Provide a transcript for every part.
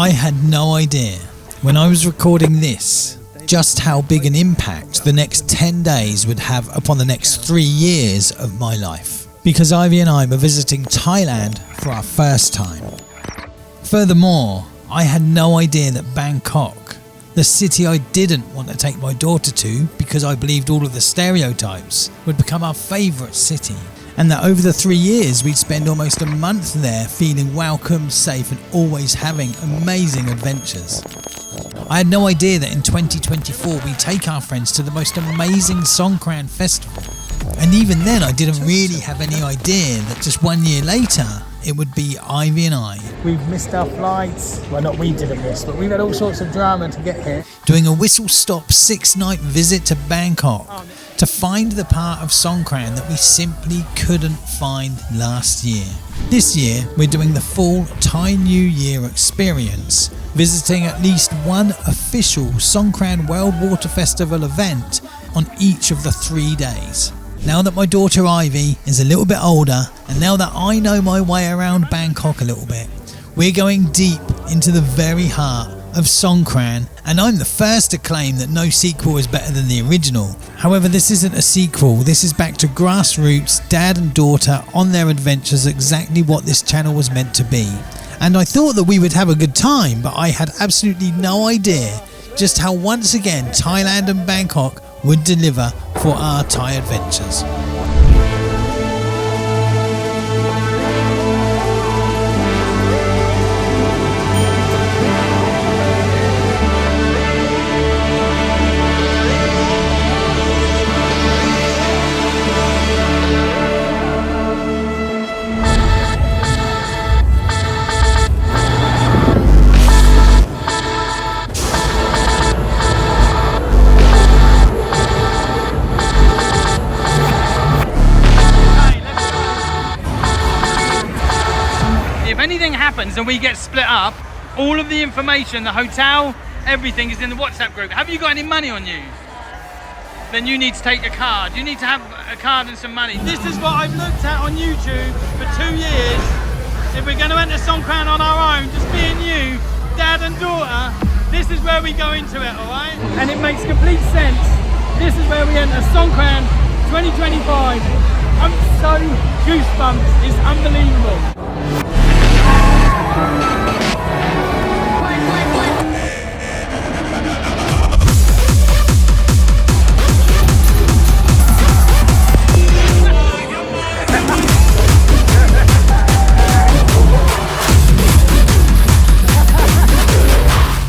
I had no idea when I was recording this just how big an impact the next 10 days would have upon the next 3 years of my life, because Ivy and I were visiting Thailand for our first time. Furthermore, I had no idea that Bangkok, the city I didn't want to take my daughter to because I believed all of the stereotypes, would become our favourite city, and that over the 3 years we'd spend almost a month there feeling welcome, safe and always having amazing adventures. I had no idea that in 2024 we'd take our friends to the most amazing Songkran Festival, and even then I didn't really have any idea that just 1 year later it would be Ivy and I. We've missed our flights. Well, not we didn't miss, but we've had all sorts of drama to get here. Doing a whistle-stop 6-night visit to Bangkok to find the part of Songkran that we simply couldn't find last year. This year, we're doing the full Thai New Year experience, visiting at least one official Songkran World Water Festival event on each of the 3 days. Now that my daughter Ivy is a little bit older, and now that I know my way around Bangkok a little bit, we're going deep into the very heart of Songkran, and I'm the first to claim that no sequel is better than the original. However, this isn't a sequel, this is back to grassroots, dad and daughter on their adventures, exactly what this channel was meant to be. And I thought that we would have a good time, but I had absolutely no idea just how once again Thailand and Bangkok would deliver for our Thai adventures. And we get split up, all of the information, the hotel, everything is in the WhatsApp group. Have you got any money on you? Then you need to take a card. You need to have a card and some money. This is what I've looked at on YouTube for 2 years. If we're going to enter Songkran on our own, just me and you, dad and daughter, this is where we go into it, alright? And it makes complete sense. This is where we enter Songkran 2025. I'm so goosebumps, it's unbelievable.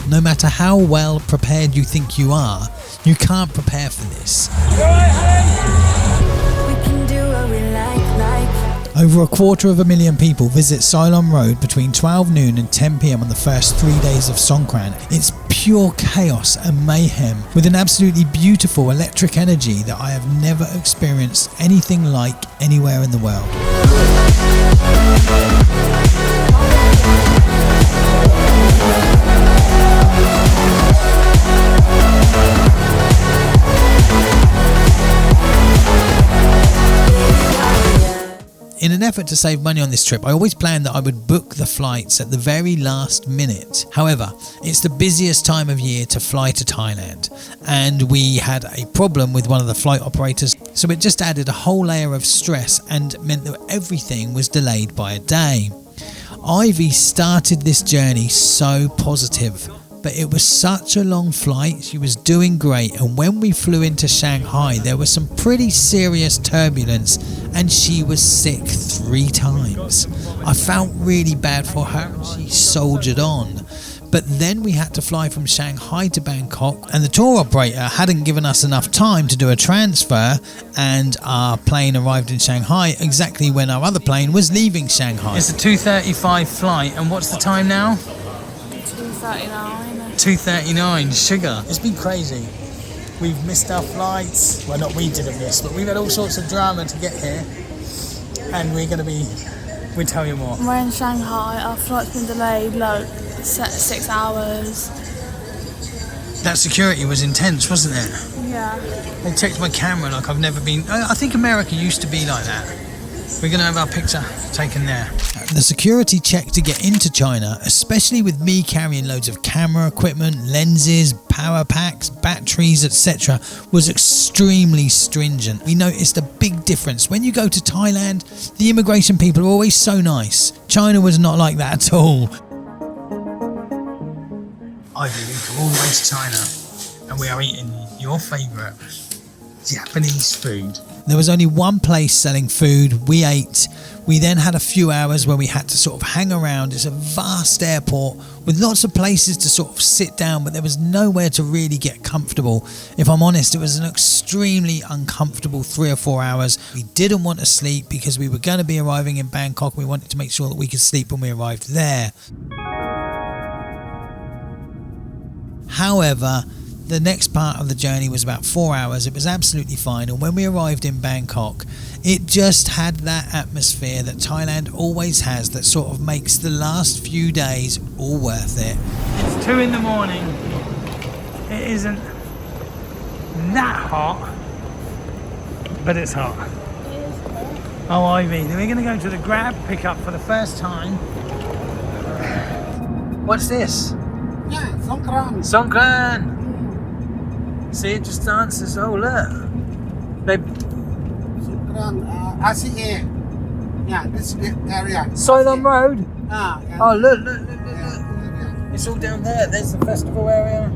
No matter how well prepared you think you are, you can't prepare for this. Over 250,000 people visit Silom Road between 12 noon and 10 PM on the first 3 days of Songkran. It's pure chaos and mayhem with an absolutely beautiful electric energy that I have never experienced anything like anywhere in the world. In an effort to save money on this trip, I always planned that I would book the flights at the very last minute. However, it's the busiest time of year to fly to Thailand, and we had a problem with one of the flight operators, so it just added a whole layer of stress and meant that everything was delayed by a day. Ivy started this journey so positive, but it was such a long flight. She was doing great, and when we flew into Shanghai there was some pretty serious turbulence and she was sick 3 times. I felt really bad for her and she soldiered on. But then we had to fly from Shanghai to Bangkok, and the tour operator hadn't given us enough time to do a transfer, and our plane arrived in Shanghai exactly when our other plane was leaving Shanghai. It's a 2:35 flight, and what's the time now? 2:39. 2:39, sugar. It's been crazy. We've missed our flights. Well, not we didn't miss, but we've had all sorts of drama to get here, and we're going to be... We'll tell you more. We're in Shanghai. Our flight's been delayed, like 6 hours. That security was intense, wasn't it? Yeah. They checked my camera like I've never been... I think America used to be like that. We're going to have our picture taken there. The security check to get into China, especially with me carrying loads of camera equipment, lenses, power packs, batteries, etc., was extremely stringent. We noticed a big difference. When you go to Thailand, the immigration people are always so nice. China was not like that at all. Ivy, we've come all the way to China and we are eating your favourite Japanese food. There was only one place selling food. We ate. We then had a few hours where we had to sort of hang around. It's a vast airport with lots of places to sort of sit down, but there was nowhere to really get comfortable. If I'm honest, it was an extremely uncomfortable 3 or 4 hours. We didn't want to sleep because we were going to be arriving in Bangkok. We wanted to make sure that we could sleep when we arrived there. However, the next part of the journey was about 4 hours. It was absolutely fine, and when we arrived in Bangkok, it just had that atmosphere that Thailand always has that sort of makes the last few days all worth it. It's 2 in the morning. It isn't that hot, but it's hot. Oh, Ivy, we're going to go to the Grab pickup for the first time. What's this? Yeah, Songkran. Songkran! See, it just dances. Oh, look. They... Songkran, RCA. Yeah, this area. Silom Road? Yeah. Oh, look. It's all down there. There's the festival area.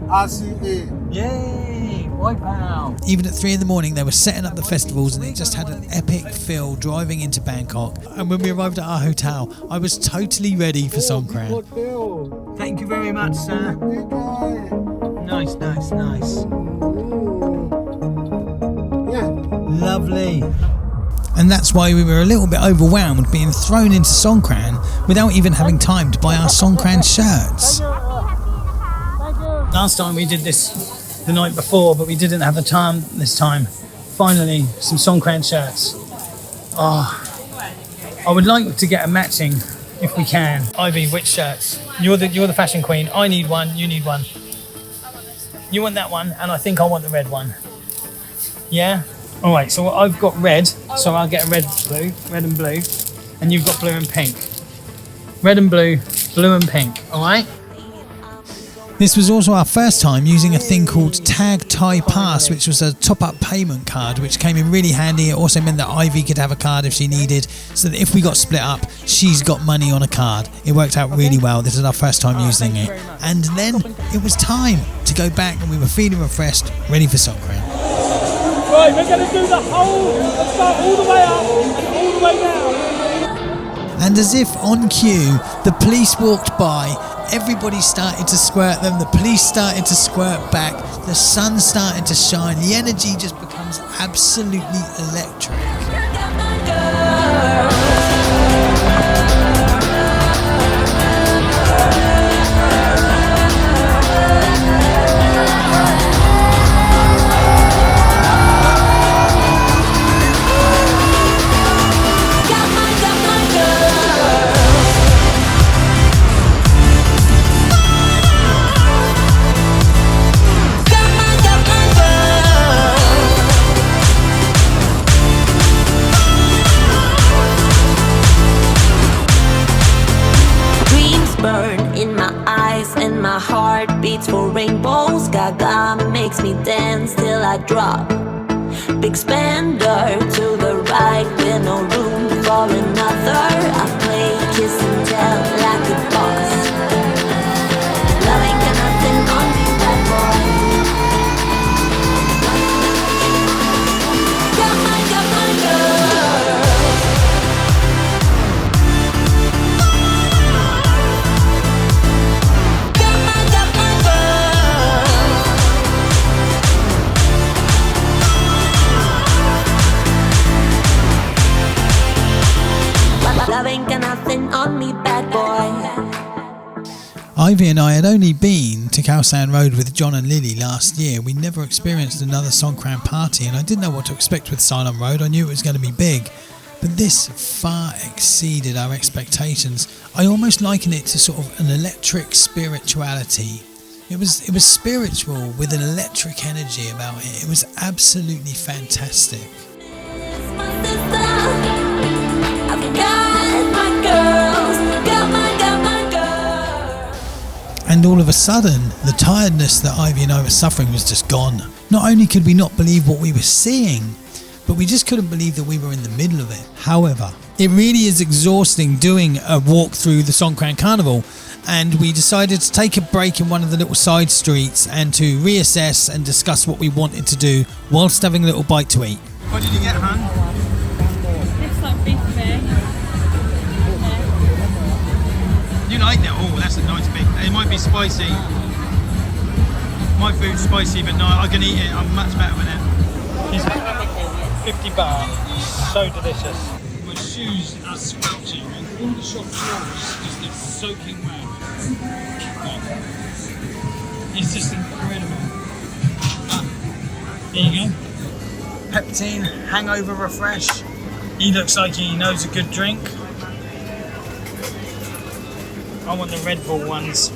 RCA. Yay! Wipe out. Even at 3 in the morning, they were setting up the festivals, and it just had an epic feel driving into Bangkok. And when we arrived at our hotel, I was totally ready for Songkran. Hotel. Thank you very much, sir. Nice. Yeah. Lovely. And that's why we were a little bit overwhelmed being thrown into Songkran without even having time to buy our Songkran shirts. Last time we did this the night before, but we didn't have the time this time. Finally, some Songkran shirts. Oh, I would like to get a matching if we can. Ivy, which shirts? You're the fashion queen. I need one. You need one. You want that one, and I think I want the red one. Yeah. All right. So I've got red, so I'll get a red and blue, and you've got blue and pink. Red and blue, blue and pink. All right. This was also our first time using a thing called Tag Thai Pass, which was a top-up payment card, which came in really handy. It also meant that Ivy could have a card if she needed, so that if we got split up, she's got money on a card. It worked out really well. This is our first time using it. And then it was time to go back, and we were feeling refreshed, ready for Songkran. Right, we're going to do the whole, let's start all the way up and all the way down. And as if on cue, the police walked by. Everybody started to squirt them, the police started to squirt back, the sun started to shine, the energy just becomes absolutely electric. My heart beats for rainbows. Gaga makes me dance till I drop. Big spender to the right with no room for another. I play kiss and tell like a boss. Loving got nothing on me, bad boy. Got my girl. Loving got nothing on me, bad boy. Ivy and I had only been to Khao Road with John and Lily last year. We never experienced another Songkran party, and I didn't know what to expect with Silom Road. I knew it was going to be big, but this far exceeded our expectations. I almost liken it to sort of an electric spirituality. It was spiritual with an electric energy about it. It was absolutely fantastic. My sister. And all of a sudden, the tiredness that Ivy and I were suffering was just gone. Not only could we not believe what we were seeing, but we just couldn't believe that we were in the middle of it. However, it really is exhausting doing a walk through the Songkran Carnival, and we decided to take a break in one of the little side streets and to reassess and discuss what we wanted to do whilst having a little bite to eat. What did you get, hon? It's like beef there. You like that? Oh, that's a nice big. It might be spicy. My food's spicy, but no, I can eat it. I'm much better with it. 50 baht. So delicious. My shoes are squelching and all the shop floors just get soaking wet. It's just incredible. There you go. Peptine, hangover refresh. He looks like he knows a good drink. I want the Red Bull ones.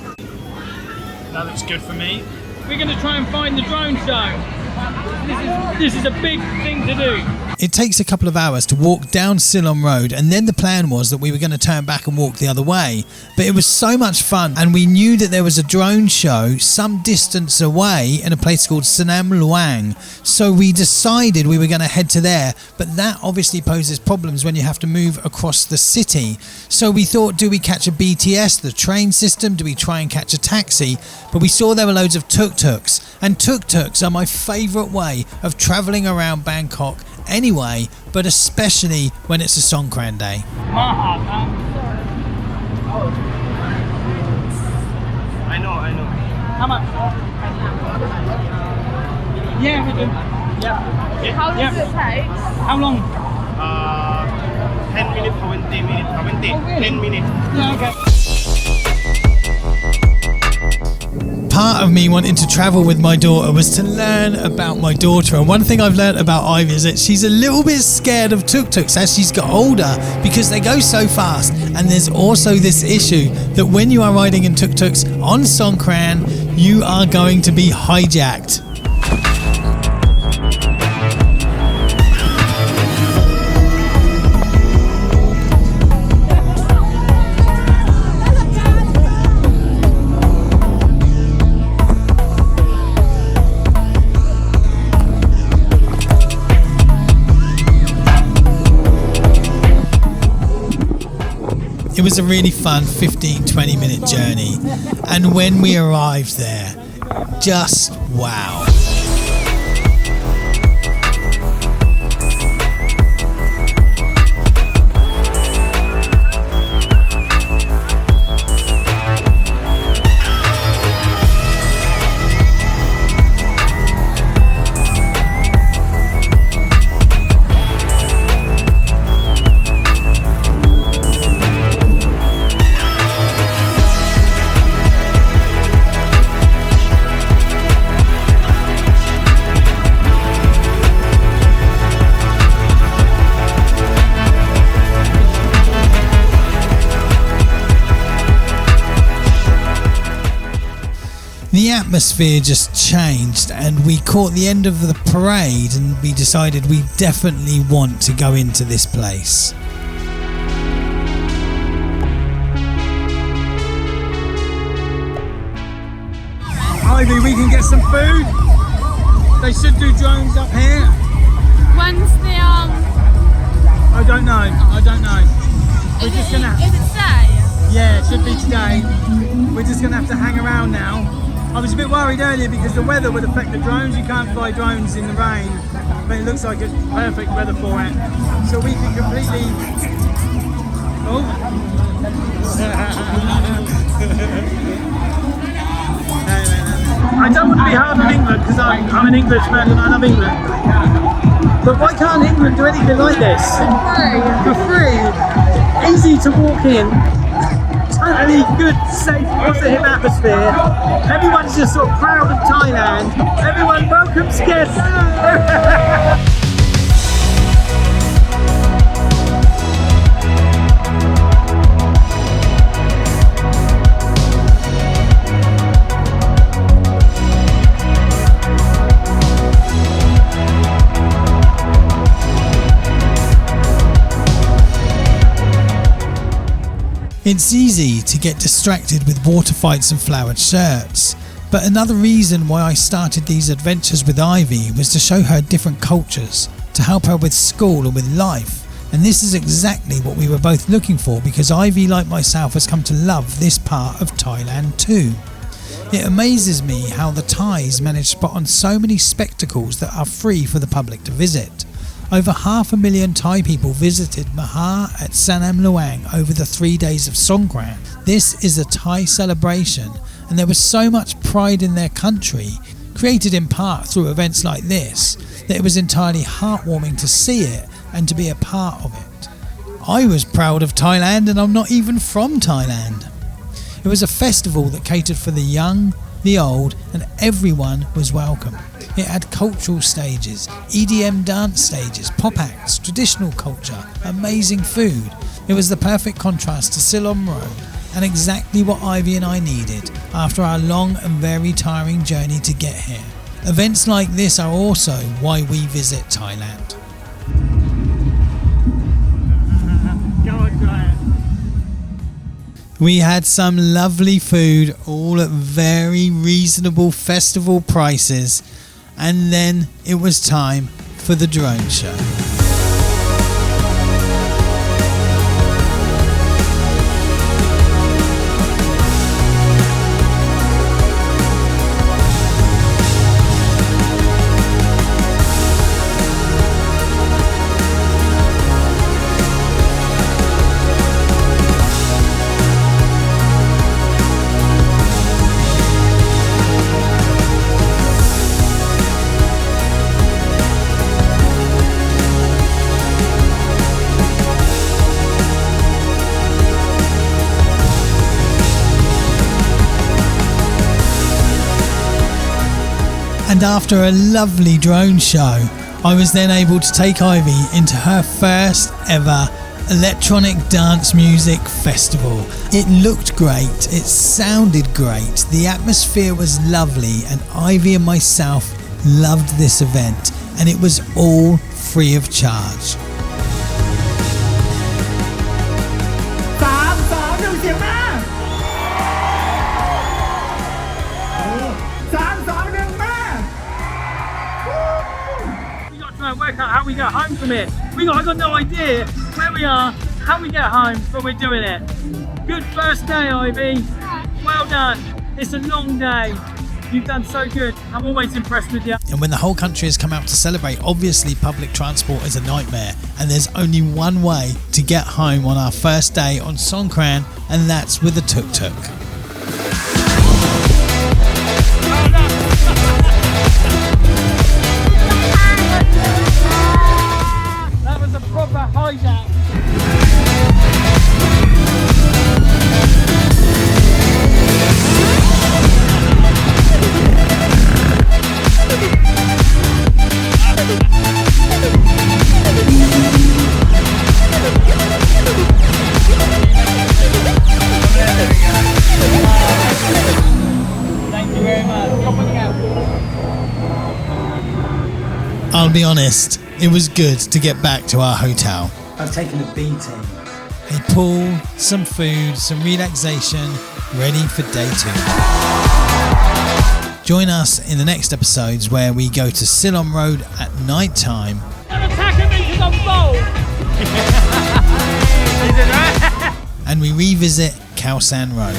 That looks good for me. We're going to try and find the drone show. This is a big thing to do. It takes a couple of hours to walk down Silom Road, and then the plan was that we were going to turn back and walk the other way. But it was so much fun, and we knew that there was a drone show some distance away in a place called Sunam, Luang. So we decided we were going to head to there, but that obviously poses problems when you have to move across the city. So we thought, do we catch a BTS, the train system? Do we try and catch a taxi? But we saw there were loads of tuk-tuks, and tuk-tuks are my favourite way of travelling around Bangkok anyway, but especially when it's a Songkran day. I know. How much? Yeah, we do. Yeah. How long does it take? How long? 10 minutes, 20 minutes, 10 minutes. Yeah, okay. Part of me wanting to travel with my daughter was to learn about my daughter, and one thing I've learned about Ivy is that she's a little bit scared of tuk-tuks as she's got older because they go so fast. And there's also this issue that when you are riding in tuk-tuks on Songkran, you are going to be hijacked. It was a really fun 15-20 minute journey, and when we arrived there, just wow. The atmosphere just changed, and we caught the end of the parade and we decided we definitely want to go into this place. Ivy, we can get some food. They should do drones up here. When's the I don't know. We're just gonna. Is it today? Yeah, it should be today. We're just gonna have to hang around now. I was a bit worried earlier because the weather would affect the drones. You can't fly drones in the rain, but it looks like it's perfect weather for it. So we can completely. Oh. I don't want to be hard on England because I'm an Englishman and I love England. But why can't England do anything like this? For free. Easy to walk in. Totally good, safe, positive atmosphere. Everyone's just sort of proud of Thailand. Everyone welcomes guests. It's easy to get distracted with water fights and flowered shirts, but another reason why I started these adventures with Ivy was to show her different cultures, to help her with school and with life. And this is exactly what we were both looking for, because Ivy, like myself, has come to love this part of Thailand too. It amazes me how the Thais manage to spot on so many spectacles that are free for the public to visit. Over 500,000 Thai people visited Maha at Sunam Luang over the 3 days of Songkran. This is a Thai celebration, and there was so much pride in their country, created in part through events like this, that it was entirely heartwarming to see it and to be a part of it. I was proud of Thailand, and I'm not even from Thailand. It was a festival that catered for the young, the old, and everyone was welcome. It had cultural stages, EDM dance stages, pop acts, traditional culture, amazing food. It was the perfect contrast to Silom Road, and exactly what Ivy and I needed after our long and very tiring journey to get here. Events like this are also why we visit Thailand. We had some lovely food, all at very reasonable festival prices, and then it was time for the drone show. And after a lovely drone show, I was then able to take Ivy into her first ever electronic dance music festival. It looked great, it sounded great, the atmosphere was lovely, and Ivy and myself loved this event, and it was all free of charge. Work out how we get home from it. I got no idea where we are, how we get home, but we're doing it. Good first day, Ivy. Well done. It's a long day. You've done so good. I'm always impressed with you. And when the whole country has come out to celebrate, obviously public transport is a nightmare, and there's only one way to get home on our first day on Songkran, and that's with a tuk-tuk. That was a proper hijack. Thank you very much. I'll be honest, it was good to get back to our hotel. I've taken a beating. A pool, some food, some relaxation, ready for day 2. Join us in the next episodes where we go to Silom Road at night time. They're attacking me because I'm bold. And we revisit Khao Road.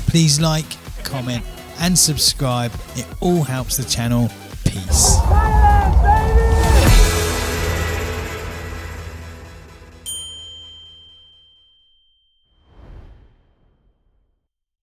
Please like, comment and subscribe. It all helps the channel. Peace.